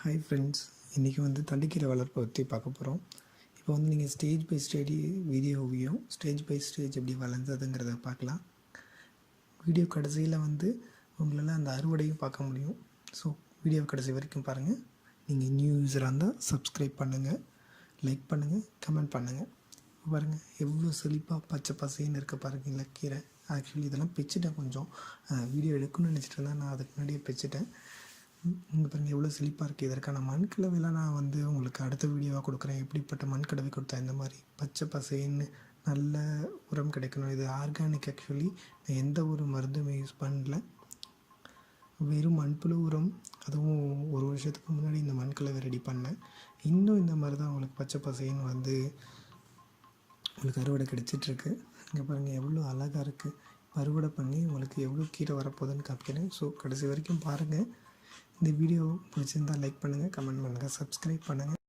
Hi friends, இன்றைக்கி வந்து தண்டுக்கீரை வளர்ப்பை பற்றி பார்க்க போகிறோம். இப்போ வந்து நீங்கள் ஸ்டேஜ் பை ஸ்டேஜ் வீடியோவையும் ஸ்டேஜ் பை ஸ்டேஜ் எப்படி வளர்ந்ததுங்கிறத பார்க்கலாம். வீடியோ கடைசியில் வந்து உங்களால் அந்த அறுவடையும் பார்க்க முடியும். ஸோ வீடியோ கடைசி வரைக்கும் பாருங்கள். நீங்கள் நியூ யூஸராக இருந்தால் சப்ஸ்கிரைப் பண்ணுங்கள், லைக் பண்ணுங்கள், கமெண்ட் பண்ணுங்கள். பாருங்கள் எவ்வளோ செழிப்பாக பச்சை பசைன்னு இருக்க பாருங்களா கீரை. ஆக்சுவலி இதெல்லாம் பிச்சுட்டேன், கொஞ்சம் வீடியோ எடுக்கணும்னு நினச்சிட்டு இருந்தேன். நான் அதுக்கு முன்னாடியே பிச்சுட்டேன். இங்கே பாருங்கள் எவ்வளோ செழிப்பாக இருக்குது. இதற்கான மண்கலவையெல்லாம் நான் வந்து உங்களுக்கு அடுத்த வீடியோவாக கொடுக்குறேன். எப்படிப்பட்ட மண்கலவை கொடுத்தா இந்த மாதிரி பச்சை பசைன்னு நல்ல உரம் கிடைக்கணும். இது ஆர்கானிக். ஆக்சுவலி நான் எந்த ஒரு மருந்துமே யூஸ் பண்ணல, வெறும் மண்புழு உரம். அதுவும் ஒரு வருஷத்துக்கு முன்னாடி இந்த மண்கலவை ரெடி பண்ணேன். இன்னும் இந்த மாதிரி தான் உங்களுக்கு பச்சை பசைன்னு வந்து உங்களுக்கு அறுவடை கிடைச்சிட்ருக்கு. இங்கே பாருங்கள் எவ்வளோ அழகாக இருக்குது. அறுவடை பண்ணி உங்களுக்கு எவ்வளோ கீரை வரப்போகுதுன்னு காமிக்கிறேன். ஸோ கடைசி வரைக்கும் பாருங்கள். இந்த வீடியோ பிடிச்சிருந்தால் லைக் பண்ணுங்கள், கமெண்ட் பண்ணுங்கள், சப்ஸ்கிரைப் பண்ணுங்கள்.